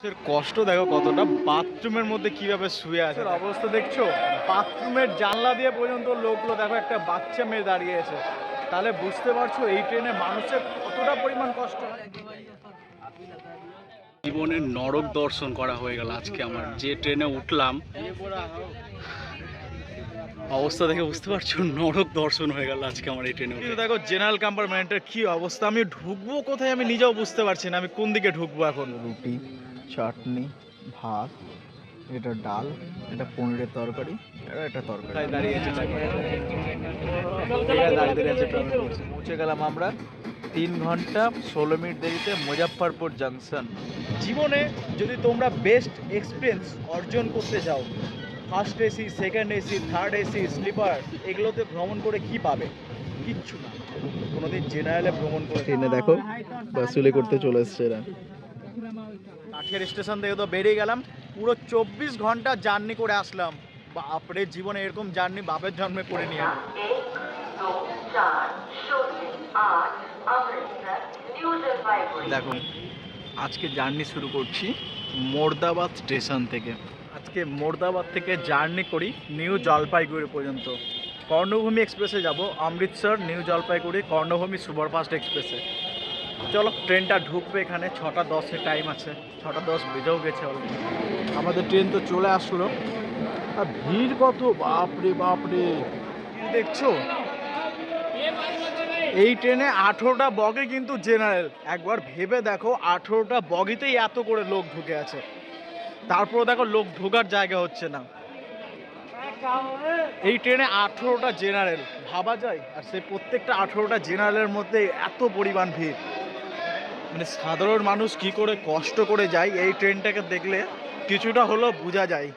কষ্ট দেখো কতটা, বাথরুমের মধ্যে কিভাবে শুয়ে আছে অবস্থা দেখছো। বাথরুমের জানলা দিয়ে পর্যন্ত লোকগুলো দেখো, একটা বাচ্চা মেয়ে দাঁড়িয়ে আছে। তাহলে বুঝতে পারছো এই ট্রেনে মানুষের কতটা পরিমাণ কষ্ট হয়। জীবনের নরক দর্শন করা হয়ে গেল আজকে আমার, যে ট্রেনে উঠলাম অবস্থা দেখে বুঝতে পারছো, নরক দর্শন হয়ে গেল আজকে আমার এই ট্রেনে উঠে। দেখো জেনারেল কম্পার্টমেন্টের কি অবস্থা, আমি ঢুকবো কোথায় আমি নিজেও বুঝতে পারছি না, আমি কোন দিকে ঢুকবো এখন। রুটি, চাটনি, ভাত, এটা ডাল, এটা পনিরের তরকারি, এটা তরকারি দাঁড়িয়েছে। পৌঁছে গেলাম আমরা 3 ঘন্টা 16 মিনিট দেরিতে মুজাফফরপুর জাংশন। জীবনে যদি তোমরা বেস্ট এক্সপিরিয়েন্স অর্জন করতে চাও, first AC, second AC, third AC, sleeper, এগুলোতে ভ্রমণ করে কি পাবে? কিচ্ছু না। কোনোদিন জেনারেলে ভ্রমণ করে ট্রেনে দেখো বাসুলি করতে চলে এসছে এরা। কাঠের স্টেশন থেকে তো বেরিয়ে গেলাম, পুরো 24 ঘন্টা জার্নি করে আসলাম। বাপরে, জীবনে এরকম জার্নি বাপের জন্মে করে নিয়ে। দেখো আজকে জার্নি শুরু করছি মোর্দাবাদ স্টেশন থেকে। আজকে মোর্দাবাদ থেকে জার্নি করি নিউ জলপাইগুড়ি পর্যন্ত। কর্ণভূমি এক্সপ্রেসে যাব, অমৃতসর নিউ জলপাইগুড়ি কর্ণভূমি সুপারফাস্ট এক্সপ্রেসে। চলো, ট্রেনটা ঢুকবে এখানে 6টা 10-এ টাইম আছে, 6টা 10 বেজেও গেছে অলরেডি। আমাদের ট্রেন তো চলে আসলো। আর ভিড় কত, বাপরে বাপরে, দেখছো। এই ট্রেনে 18টা বগি কিন্তু জেনারেল। একবার ভেবে দেখো, 18টা বগিতেই এত করে লোক ঢুকে আছে, তারপর দেখো লোক ঢোকার জায়গা হচ্ছে না। এই ট্রেনে 18টা জেনারেল, ভাবা যায়। আর সেই প্রত্যেকটা 18টা জেনারেলের মধ্যে এত পরিমাণ ভিড়, মানে সাধারণ মানুষ কি করে কষ্ট করে যায় এই ট্রেনটাকে দেখলে কিছুটা হলেও বোঝা যায়।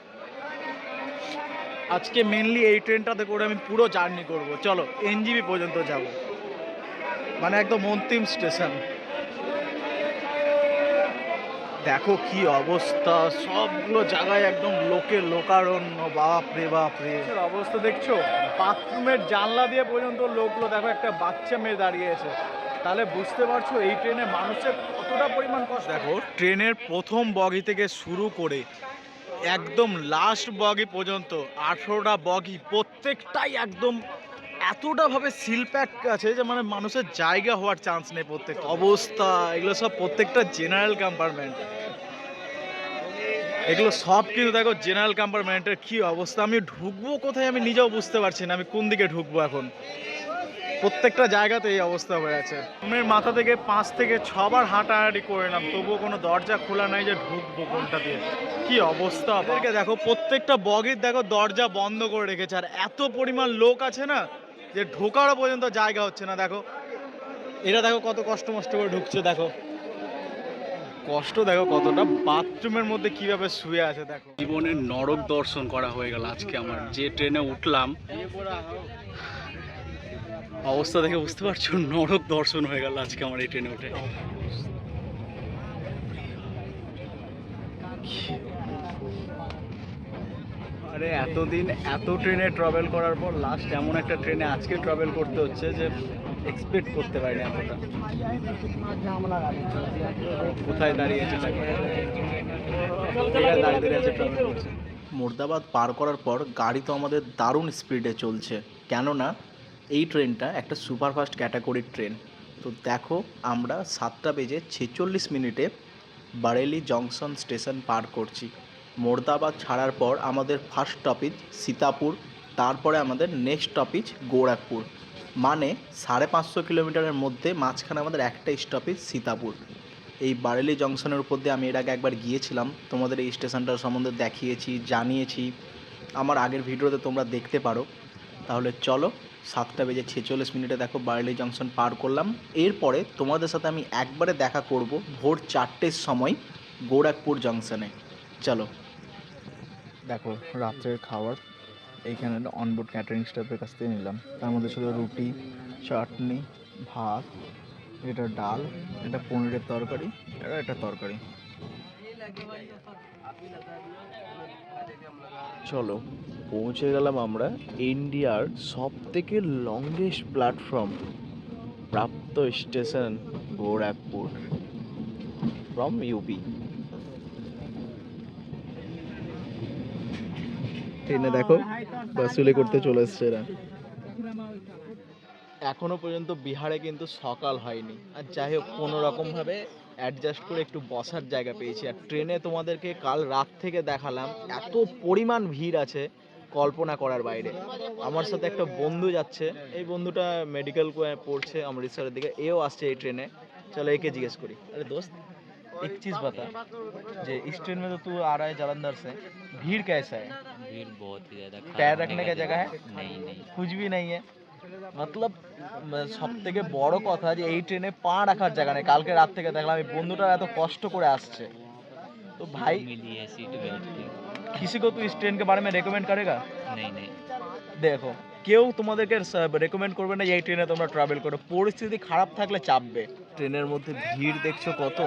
আজকে মেনলি এই ট্রেনটাতে করে আমি পুরো জার্নি করব। চলো, এনজিবি পর্যন্ত যাব, মানে একদম অন্তিম স্টেশন। দেখো কি অবস্থা, সবগুলো জায়গায় একদম লোকে লোকারণ্য, বাপরে বাপরে। অবস্থা দেখছো, বাথরুমের জানলা দিয়ে পর্যন্ত লোকগুলো দেখো, একটা বাচ্চা মেয়ে দাঁড়িয়ে আছে। তাহলে বুঝতে পারছো এই ট্রেনে মানুষের কতটা পরিমাণ কষ্ট। দেখো ট্রেনের প্রথম বগি থেকে শুরু করে একদম লাস্ট বগি পর্যন্ত 18টা বগি, প্রত্যেকটাই একদম এতটা ভাবে সিল প্যাক আছে যে মানে মানুষের জায়গা হওয়ার চান্স নেই। প্রত্যেকটা অবস্থা, এগুলো সব প্রত্যেকটা জেনারেল কম্পার্টমেন্ট, এগুলো সব কিন্তু দেখো জেনারেল কম্পার্টমেন্টের কি অবস্থা, আমি ঢুকবো কোথায় আমি নিজেও বুঝতে পারছি না, আমি কোন দিকে ঢুকবো এখন। প্রত্যেকটা জায়গাতে এই অবস্থা হয়ে আছে। রুমের মাথা থেকে 5 থেকে 6 বার হাঁটাহাঁটি করে নাম, তবুও কোনো দরজা খোলা নাই যে ঢুকবো কোনটা দিয়ে। কি অবস্থা ওদেরকে দেখো, প্রত্যেকটা বগির দেখো দরজা বন্ধ করে রেখেছে, আর এত পরিমাণ লোক আছে না যে ঢোকারও পর্যন্ত জায়গা হচ্ছে না। দেখো এটা দেখো কত কষ্ট মষ্ট করে ঢুকছে, দেখো কষ্ট দেখো কতটা, বাথরুমের মধ্যে কিভাবে শুয়ে আছে দেখো। জীবনের নরক দর্শন করা হয়ে গেল আজকে আমার, যে ট্রেনে উঠলাম অবস্থা দেখে বুঝতে পারছো, নরক দর্শন হয়ে গেল আজকে আমার এই ট্রেনে উঠে। আরে এতদিন এত ট্রেনে ট্রাভেল করার পর লাস্ট এমন একটা ট্রেনে আজকে ট্রাভেল করতে হচ্ছে যে এক্সপেক্ট করতে পারিনি এতটা। কোথায় দাঁড়িয়েছে মুর্দাবাদ পার করার পর গাড়ি তো আমাদের দারুণ স্পিডে চলছে, কেননা এই ট্রেনটা একটা সুপারফাস্ট ক্যাটাগরির ট্রেন। তো দেখো আমরা 7টা বেজে 46 মিনিটে বারেলি জংশন স্টেশন পার করছি। মুর্দাবাদ ছাড়ার পর আমাদের ফার্স্ট স্টপেজ সীতাপুর, তারপরে আমাদের নেক্সট স্টপেজ গোরখপুর। মানে 550 কিলোমিটারের মধ্যে মাঝখানে আমাদের একটা স্টপেজ সীতাপুর। এই বারেলি জংশনের উপর দিয়ে আমি এর আগে একবার গিয়েছিলাম, তোমাদের এই স্টেশনটার সম্বন্ধে দেখিয়েছি, জানিয়েছি, আমার আগের ভিডিওতে তোমরা দেখতে পারো। তাহলে চলো, 7টা বেজে 46 মিনিটে দেখো বারেলি জংশন পার করলাম। এরপরে তোমাদের সাথে আমি একবারে দেখা করব ভোর 4টের সময় গোরখপুর জংশনে। চলো। দেখো রাত্রের খাবার এইখানে অনবোর্ড ক্যাটারিং স্টাফের কাছ থেকে নিলাম। তার মধ্যে ছিল রুটি, চাটনি, ভাত, এটা ডাল, এটা পনিরের তরকারি, এটা তরকারি। চলো, পৌঁছে গেলাম আমরা ইন্ডিয়ার সব থেকে লংগেস্ট প্ল্যাটফর্ম প্রাপ্ত স্টেশন গোরখপুর ফ্রম ইউপি। ট্রেনে দেখো বাসুলি করতে চলে এসছে এরা। এখনো পর্যন্ত বিহারে কিন্তু সকাল হয়নি, আর যাই হোক কোনো রকম ভাবে অ্যাডজাস্ট করে একটু বসার জায়গা পেয়েছি। আর ট্রেনে তোমাদেরকে কাল রাত থেকে দেখালাম এত পরিমাণ ভিড় আছে কল্পনা করার বাইরে। আমার সাথে একটা বন্ধু যাচ্ছে, এই বন্ধুটা মেডিকেল পড়ছে অমৃতসরের দিকে, এও আসছে এই ট্রেনে। চলো একে জিজ্ঞেস করি। আরে দোস্ত एक चीज बता, जे इस ट्रेन में तो तू आ रहा है जालंधर से, भीड़ कैसा है? भीड़ बहुत ही ज्यादा। पैर रखने का जगह है? नहीं नहीं। कुछ भी नहीं है मतलब সব থেকে বড় কথা যে এই ট্রেনে পা রাখার জায়গা নেই। কালকে রাত থেকে দেখলাম এই বন্ধুটা এত কষ্ট করে আসছে। तो भाई मिली है सीट बैठ के। किसी को तू इस ट्रेन के बारे में रेकमेंड करेगा? नहीं नहीं। দেখো কেউ তোমাদেরকে রেকমেন্ড করবে না যে এই ট্রেনে তোমরা ট্রাভেল করো, পরিস্থিতি খারাপ থাকলে চাপবে। ট্রেনের মধ্যে ভিড় দেখছো কত।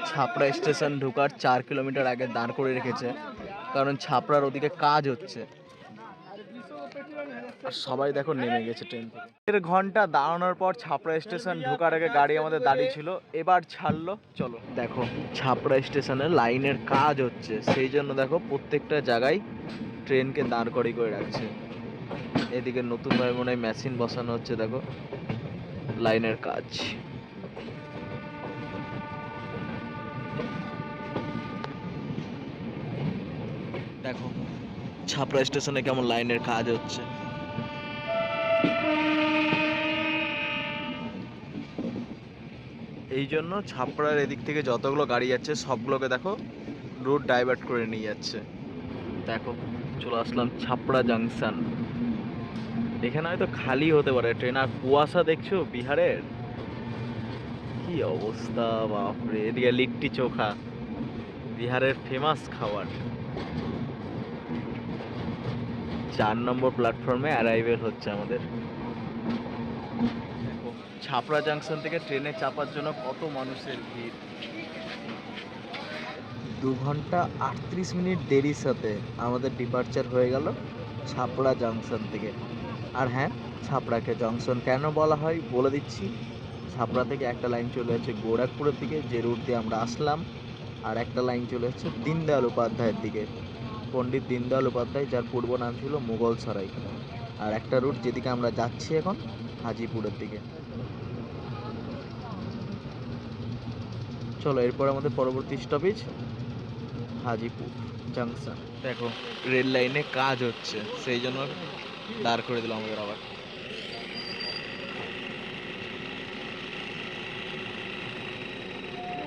ছাপড়া স্টেশন ঢোকার 4 কিলোমিটার আগে দাঁড় করে রেখেছে, কারণ ছাপড়ার ওদিকে কাজ হচ্ছে। আর সবাই দেখো নেমে গেছে ট্রেন থেকে। 1 ঘন্টা দাঁড়ানোর পর ছাপড়া স্টেশন ঢোকার আগে গাড়ি আমাদের দাঁড়িয়ে ছিল, এবার ছাড়লো। চলো দেখো ছাপড়া স্টেশনে লাইনের কাজ হচ্ছে, সেই জন্য দেখো প্রত্যেকটা জায়গায় ট্রেনকে দাঁড় করিয়ে করে রাখছে। এদিকে নতুন ভাবে মনে হয় মেশিন বসানো হচ্ছে, দেখো লাইনের কাজ। দেখো ছাপড়া স্টেশনে কেমন লাইনের কাজ হচ্ছে। এই জন্য ছাপড়ার এদিক থেকে যতগুলো গাড়ি যাচ্ছে সবগুলোকে দেখো রুট ডাইভার্ট করে নিয়ে যাচ্ছে। দেখো চলে আসলাম ছাপড়া জাংশন। এখানে হয়তো খালি হতে পারে ট্রেন। আর কুয়াশা দেখছো বিহারের কি অবস্থা, বাপরে। এদিকে লিট্টি চোখা, বিহারের ফেমাস খাবার। 4 নম্বর প্ল্যাটফর্মে অ্যারাইভেল হচ্ছে আমাদের। দেখো ছাপড়া জাংশন থেকে ট্রেনে চাপার জন্য কত মানুষের ভিড়। 2 ঘন্টা 38 মিনিট দেরির সাথে আমাদের ডিপার্চার হয়ে গেল ছাপড়া জাংশন থেকে। আর হ্যাঁ, ছাপড়াকে জংশন কেন বলা হয় বলে দিচ্ছি। ছাপড়া থেকে একটা লাইন চলে যাচ্ছে গোরখপুরের দিকে, যে রুট দিয়ে আমরা আসলাম, আর একটা লাইন চলে যাচ্ছে দীনদয়াল উপাধ্যায়ের দিকে, পণ্ডিত দীনদয়াল উপাধ্যায়, যার পূর্ব নাম ছিল মুঘল সরাই। আর একটা রুট যেদিকে আমরা যাচ্ছি এখন হাজিপুরের দিকে। চলো এরপর আমাদের পরবর্তী স্টপেজ হাজিপুর জাংশন। দেখো রেল লাইনে কাজ হচ্ছে, সেই জন্য দাঁড় করে দিল আমাদের আবার।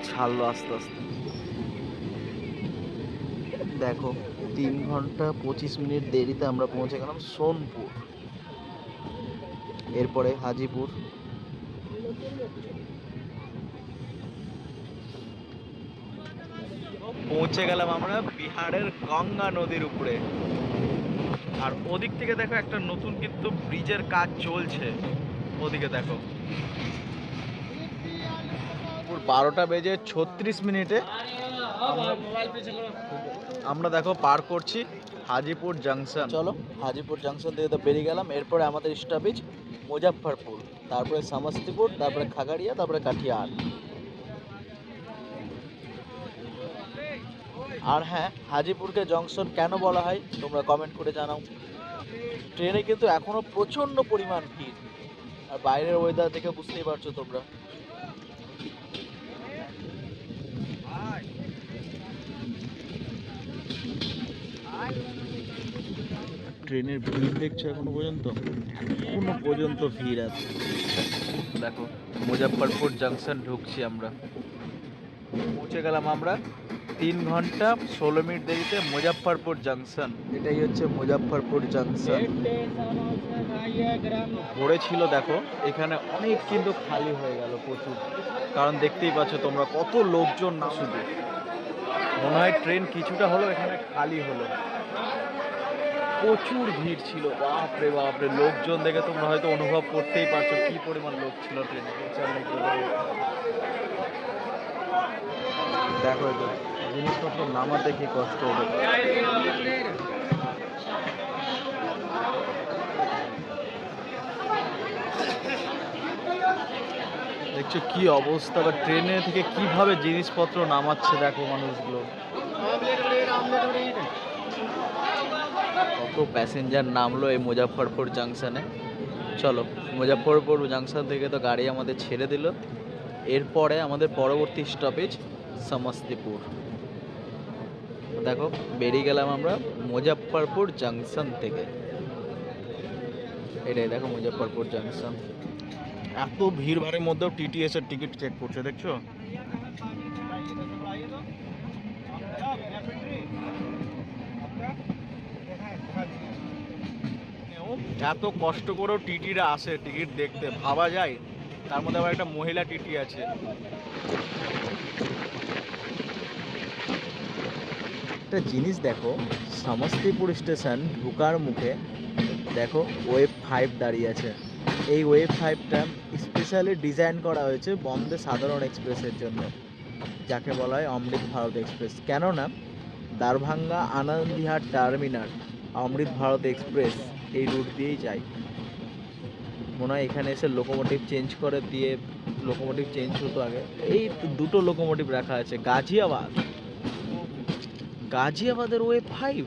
ছাড়লো আস্তে আস্তে। দেখো 3 ঘন্টা 25 মিনিট দেরিতে আমরা পৌঁছে গেলাম সোনপুর, এরপরে হাজিপুর। পৌঁছে গেলাম আমরা বিহারের গঙ্গা নদীর উপরে। আর ওদিক থেকে দেখো একটা নতুন কিন্তু ব্রিজের কাজ চলছে, ওদিকে দেখো। 12টা বেজে 36 মিনিটে আমরা দেখো পার করছি হাজিপুর জাংশন। চলো হাজিপুর জাংশন থেকে তো বেরিয়ে গেলাম। এরপরে আমাদের স্টপেজ মুজফ্ফরপুর, তারপরে সমস্তিপুর, তারপরে খাগড়িয়া, তারপরে কাঠিয়ার। আর হ্যাঁ, হাজিপুরকে জংশন কেন বলা হয় তোমরা কমেন্ট করে জানাও। ট্রেনে কিন্তু এখনো প্রচন্ড পরিমাণ ভিড়, আর বাইরের ওয়েদার দেখে বুঝতেই পারছো তোমরা। ট্রেনের ভিড় দেখছো এখনো পর্যন্ত ভিড় আছে। দেখো মুজফ্ফরপুর জাংশন ঢুকছি আমরা, পৌঁছে গেলাম আমরা 3 ঘন্টা 16 মিনিট দেরিতে মুজফ্ফরপুর জাংশন। এটাই হচ্ছে মুজফ্ফরপুর জাংশন। ভরে ছিল দেখো, এখানে অনেক কিন্তু খালি হয়ে গেল প্রচুর, কারণ দেখতেই পাচ্ছ তোমরা কত লোকজন। না শুধু মনে হয় ট্রেন কিছুটা হলো এখানে খালি হলো, প্রচুর ভিড় ছিল। বাপরে বাপরে, লোকজন দেখে তোমরা হয়তো অনুভব করতেই পারছো কি পরিমাণ লোক ছিল ট্রেনে। দেখো তো জিনিসপত্র নামাতে কি কষ্ট হবে। দেখছো কি অবস্থা, বা ট্রেনে থেকে কিভাবে জিনিসপত্র নামাচ্ছে দেখো মানুষগুলো। কত কত প্যাসেঞ্জার নামলো এই মুজাফফরপুর জাংশনে। চলো, মুজাফফরপুর জাংশন থেকে তো গাড়ি আমাদের ছেড়ে দিল। এরপরে আমাদের পরবর্তী স্টপেজ সমস্তিপুর। দেখো বেরিয়ে গেলাম আমরা মুজাফফরপুর জাংশন থেকে। এটাই দেখো মুজাফফরপুর জাংশন। এত ভিড় ভাড়ের মধ্যেও টিটিএস এর টিকিট চেক করছে, দেখছো? এত কষ্ট করেও টিটিরা আসে টিকিট দেখতে, ভাবা যায়। তার মধ্যে আবার একটা মহিলা টিটি আছে। একটা জিনিস দেখো, সমস্তিপুর স্টেশন ঢোকার মুখে দেখো ওয়েভ 5 দাঁড়িয়ে আছে। এই ওয়েভ 5টা স্পেশালি ডিজাইন করা হয়েছে বন্দে সাধারণ এক্সপ্রেসের জন্য, যাকে বলা হয় অমৃত ভারত এক্সপ্রেস। কেননা দারভাঙ্গা আনন্দবিহার টার্মিনাল অমৃত ভারত এক্সপ্রেস এই রুট দিয়েই যায়। মনে হয় এখানে এসে লোকোমোটিভ চেঞ্জ করে দিয়ে লোকোমোটিভ চেঞ্জ হতো আগে। এই দুটো লোকোমোটিভ রাখা আছে। গাজিয়াবাদের ওয়েভ 5।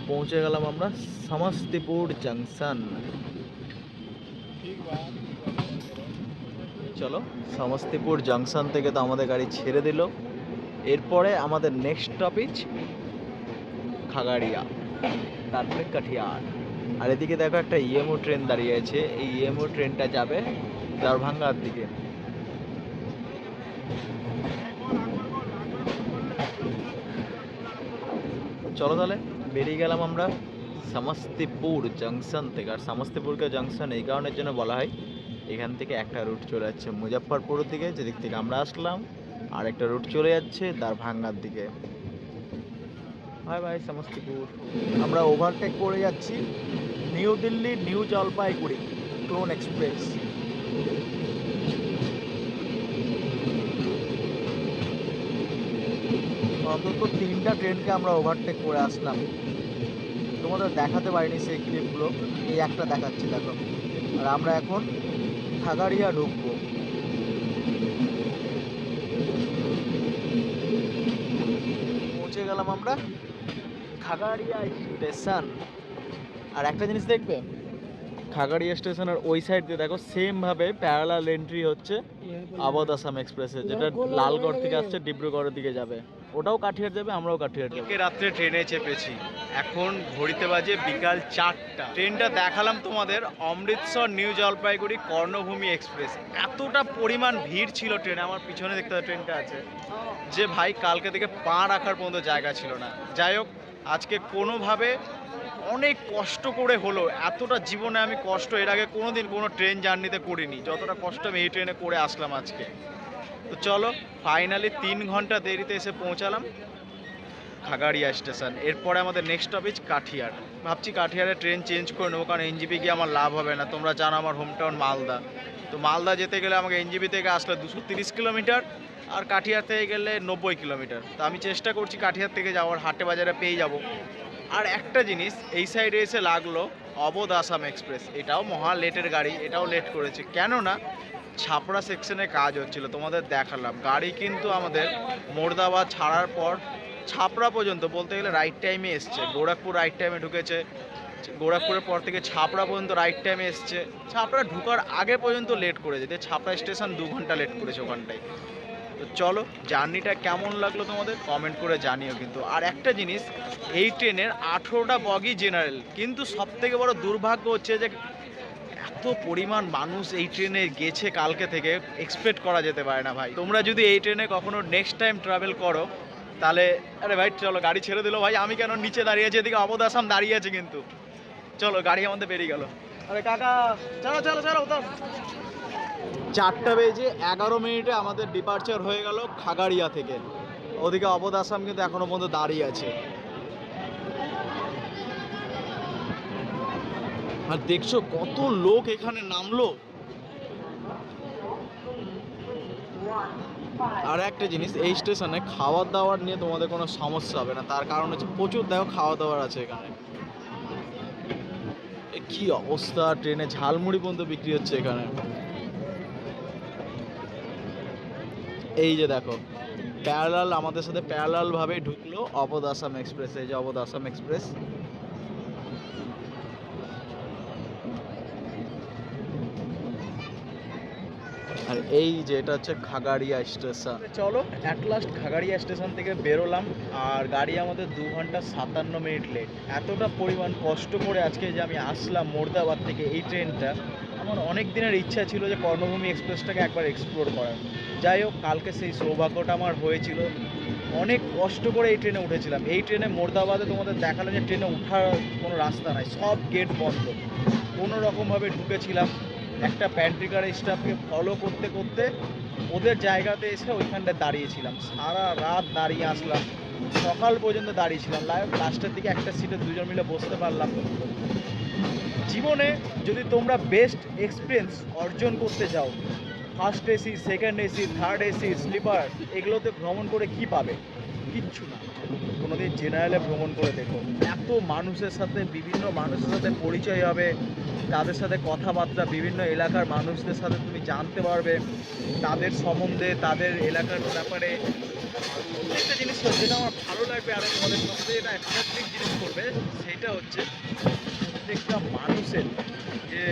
পৌঁছে গেলাম আমরা সমস্তিপুর জাংশন। চলো, সমস্তিপুর জাংশন থেকে তো আমাদের গাড়ি ছেড়ে দিল। এরপরে আমাদের নেক্সট স্টপেজ খাগাড়িয়া, তারপরে কাঠিয়ার। আর এদিকে দেখো একটা ইএমও ট্রেন দাঁড়িয়ে আছে। এই ইএমও ট্রেনটা যাবে দারভাঙ্গার দিকে। চলো তাহলে বেরিয়ে গেলাম আমরা সমস্তিপুর জাংশন থেকে। আর সমস্তিপুরকে জাংশন এই কারণের জন্য বলা হয়, এখান থেকে একটা রুট চলে যাচ্ছে মুজাফফরপুর দিকে, যেদিক থেকে আমরা আসলাম, আর একটা রুট চলে যাচ্ছে দারভাঙ্গার দিকে। বাই সমস্তিপুর। আমরা ওভারটেক করে যাচ্ছি new Delhi new Jalpaiguri clone express. অন্তত 3টা ট্রেনকে আমরা ওভারটেক করে আসলাম। তোমাদের দেখাতে পারিনি সেই ক্লিপগুলো, এই একটা দেখাচ্ছি দেখো। আর আমরা এখন খাগাড়িয়া ঢুকবো। পৌঁছে গেলাম আমরা খাগাড়িয়া স্টেশন। আর একটা জিনিস দেখবে, খাগাড়িয়া স্টেশনের ওই সাইড দিয়ে দেখো সেম ভাবে প্যারালাল এন্ট্রি হচ্ছে আবধ আসাম এক্সপ্রেসের, যেটা লালগড় থেকে আসছে ডিব্রুগড়ের দিকে যাবে। ওটাও কাঠিয়ার যাবে, আমরাও কাঠিয়ার যাবো। কালকে রাত্রে ট্রেনে চেপেছি, এখন ঘড়িতে বাজে বিকাল 4টা। ট্রেনটা দেখালাম তোমাদের অমৃতসর নিউ জলপাইগুড়ি কর্ণভূমি এক্সপ্রেস। এতটা পরিমাণ ভিড় ছিল ট্রেনে, আমার পিছনে দেখতে ট্রেনটা আছে, যে ভাই কালকে থেকে পা রাখার পর্যন্ত জায়গা ছিল না। যাই হোক, আজকে কোনোভাবে অনেক কষ্ট করে হলো। এতটা জীবনে আমি কষ্ট এর আগে কোনোদিন কোনো ট্রেন জার্নিতে করিনি, যতটা কষ্ট আমি এই ট্রেনে করে আসলাম আজকে। তো চলো, ফাইনালি 3 ঘন্টা দেরিতে এসে পৌঁছালাম খাগাড়িয়া স্টেশন। এরপরে আমাদের নেক্সট স্টপেজ কাঠিয়ার। ভাবছি কাঠিয়ারে ট্রেন চেঞ্জ করে নেবো, কারণ এনজিপি গিয়ে আমার লাভ হবে না। তোমরা জানো আমার হোম টাউন মালদা, তো মালদা যেতে গেলে আমাকে এনজিপি থেকে আসলে 230 কিলোমিটার, আর কাঠিয়ার থেকে গেলে 90 কিলোমিটার। তো আমি চেষ্টা করছি কাঠিয়ার থেকে যাওয়ার, হাটে বাজারে পেয়ে যাব। আর একটা জিনিস এই সাইডে এসে লাগলো অবধ আসাম এক্সপ্রেস। এটাও মহা লেটের গাড়ি, এটাও লেট করেছে। কেননা ছাপড়া সেকশনে কাজ হচ্ছিল, তোমাদের দেখালাম। গাড়ি কিন্তু আমাদের মোর্দাবাদ ছাড়ার পর ছাপড়া পর্যন্ত বলতে গেলে রাইট টাইমে এসছে। গোরখপুর রাইট টাইমে ঢুকেছে, গোরখপুরের পর থেকে ছাপড়া পর্যন্ত রাইট টাইমে এসছে। ছাপড়া ঢুকার আগে পর্যন্ত লেট করেছে, ছাপড়া স্টেশন 2 ঘন্টা লেট করেছে ওখানটায়। তো চলো, জার্নিটা কেমন লাগলো তোমাদের কমেন্ট করে জানিও কিন্তু। আর একটা জিনিস, এই ট্রেনের 18টা বগি জেনারেল, কিন্তু সবথেকে বড় দুর্ভাগ্য হচ্ছে যে এত পরিমাণ মানুষ এই ট্রেনে গেছে কালকে থেকে, এক্সপেক্ট করা যেতে পারে না ভাই। তোমরা যদি এই ট্রেনে কখনো নেক্সট টাইম ট্রাভেল করো তাহলে, আরে ভাই চলো, গাড়ি ছেড়ে দিল ভাই। আমি কেন নিচে দাঁড়িয়ে আছি, এদিকে অবধ আসাম দাঁড়িয়ে আছে কিন্তু। চলো, গাড়ি আমাদের বেরিয়ে গেল। আরে কাকা, চলো চলো চলো। 4টা বেজে 11 মিনিটে আমাদের ডিপার্চার হয়ে গেল খাগাড়িয়া থেকে। ওদিকে অবধ আসাম কিন্তু এখনো পর্যন্ত দাঁড়িয়ে আছে। আর দেখছো কত লোক এখানে নামলো। আর একটা জিনিস, এই স্টেশনে খাওয়া দাওয়ার নিয়ে তোমাদের কোনো সমস্যা হবে না, তার কারণ হচ্ছে প্রচুর দেখো খাওয়া দাওয়ার আছে এখানে। কি অবস্থা, ট্রেনে ঝালমুড়ি পর্যন্ত বিক্রি হচ্ছে এখানে। এই যে দেখো প্যারালাল আমাদের সাথে প্যারালাল ভাবে ঢুকলো অবধ আসাম এক্সপ্রেস। এই যে অবধ আসাম এক্সপ্রেস। আর এই যে এটা হচ্ছে খাগাড়িয়া স্টেশন। চলো অ্যাট লাস্ট খাগাড়িয়া স্টেশন থেকে বেরোলাম, আর গাড়ি আমাদের 2 ঘন্টা 57 মিনিট লেট। এতটা পরিমাণ কষ্ট করে আজকে যে আমি আসলাম মোর্দাবাদ থেকে এই ট্রেনটা, আমার অনেক দিনের ইচ্ছা ছিল যে কর্ণভূমি এক্সপ্রেসটাকে একবার এক্সপ্লোর করার। যাই হোক, কালকে সেই সৌভাগ্যটা আমার হয়েছিল। অনেক কষ্ট করে এই ট্রেনে উঠেছিলাম। এই ট্রেনে মোর্দাবাদে তোমাদের দেখালো যে ট্রেনে ওঠার কোনো রাস্তা নাই, সব গেট বন্ধ। কোনো রকমভাবে ঢুকেছিলাম, একটা প্যান্ট্রিকার স্টাফকে ফলো করতে করতে ওদের জায়গাতে এসে ওইখানটায় দাঁড়িয়েছিলাম। সারা রাত দাঁড়িয়ে আসলাম, সকাল পর্যন্ত দাঁড়িয়েছিলাম। লাস্টের দিকে একটা সিটে দুজন মিলে বসতে পারলাম। জীবনে যদি তোমরা বেস্ট এক্সপিরিয়েন্স অর্জন করতে চাও, first AC, second AC, third AC, sleeper, এগুলোতে ভ্রমণ করে কি পাবে? কিচ্ছু না। কোনোদিন জেনারেলে ভ্রমণ করে দেখো, এত মানুষের সাথে, বিভিন্ন মানুষের সাথে পরিচয় হবে, তাদের সাথে কথাবার্তা, বিভিন্ন এলাকার মানুষদের সাথে তুমি জানতে পারবে, তাদের সম্বন্ধে, তাদের এলাকার ব্যাপারে প্রত্যেকটা জিনিস যেটা আমার ভালো লাগবে। আরও তোমাদের সঙ্গে এটা অ্যাট্রাক্টিভ জিনিস করবে, সেটা হচ্ছে প্রত্যেকটা মানুষের যে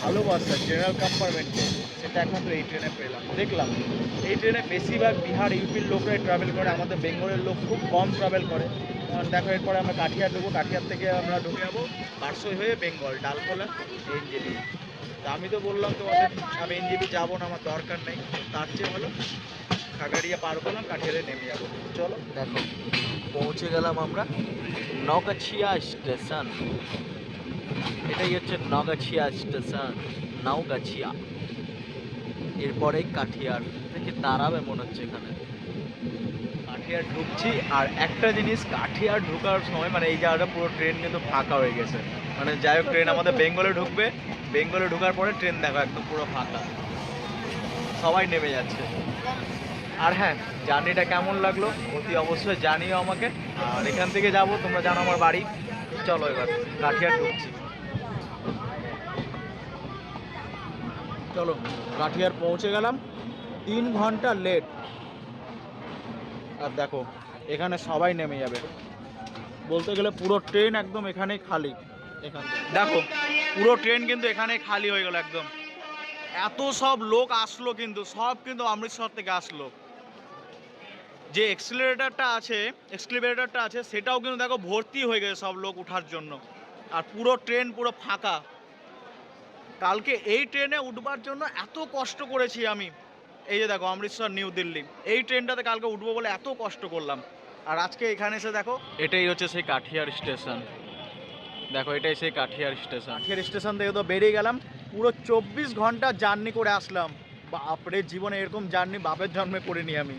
ভালোবাসা জেনারেল কম্পার্টমেন্টে, সেটা একমাত্র এই ট্রেনে পেলাম, দেখলাম। এই ট্রেনে বেশিরভাগ বিহার ইউপির লোকরাই ট্রাভেল করে, আমাদের বেঙ্গলের লোক খুব কম ট্রাভেল করে। দেখো এরপরে আমরা কাঠিয়ার ঢুকবো, কাঠিয়ার থেকে আমরা ঢুকে যাবো বারসই হয়ে বেঙ্গল, ডালখোলা, এনজেপি। তা আমি তো বললাম তোমাদের আমি এনজেপি যাবো না, আমার দরকার নেই। তার চেয়ে ভালো খাগাড়িয়া পার করলাম, কাঠিয়ারে নেমে যাবো। চলো দেখো পৌঁছে গেলাম আমরা নওগাছিয়া স্টেশন। এটাই হচ্ছে নওগাছিয়া স্টেশন, নওগাছিয়া। এরপরেই কাঠিয়ার থেকে দাঁড়াবে মনে হচ্ছে এখানে। কাঠিয়ার ঢুকছি, আর একটা জিনিস, কাঠিয়ার ঢোকার সময় মানে এই জায়গাটা পুরো ট্রেন কিন্তু ফাঁকা হয়ে গেছে। মানে যাই হোক, ট্রেন আমাদের বেঙ্গলে ঢুকবে, বেঙ্গলে ঢোকার পরে ট্রেন দেখো একদম পুরো ফাঁকা, সবাই নেমে যাচ্ছে। আর হ্যাঁ, জার্নিটা কেমন লাগলো অতি অবশ্যই জানিও আমাকে। আর এখান থেকে যাব, তোমরা জানো আমার বাড়ি। চলো এবার কাঠিয়ার ঢুকছি। চলো কাঠিয়ার পৌঁছে গেলাম, 3 ঘন্টা লেট। আর দেখো এখানে সবাই নেমে যাবে, বলতে গেলে পুরো ট্রেন একদম এখানেই খালি। এখান থেকে দেখো পুরো ট্রেন কিন্তু এখানে খালি হয়ে গেল একদম। এত সব লোক আসলো, কিন্তু সব কিন্তু অমৃতসর থেকে আসলো। যে এক্সিলারেটরটা আছে সেটাও কিন্তু দেখো ভর্তি হয়ে গেছে সব লোক ওঠার জন্য। আর পুরো ট্রেন পুরো ফাঁকা। কালকে এই ট্রেনে উঠবার জন্য এত কষ্ট করেছি আমি। এই যে দেখো অমৃতসর নিউ দিল্লি, এই ট্রেনটাতে কালকে উঠবো বলে এত কষ্ট করলাম। আর আজকে এখানে এসে দেখো, এটাই হচ্ছে সেই কাঠিয়ার স্টেশন। দেখো এটাই সেই কাঠিয়ার স্টেশন। কাঠিয়ার স্টেশন থেকে তো বেরিয়ে গেলাম, পুরো 24 ঘন্টা জার্নি করে আসলাম। বাপরে, জীবনে এরকম জার্নি বাপের জন্মে করিনি আমি।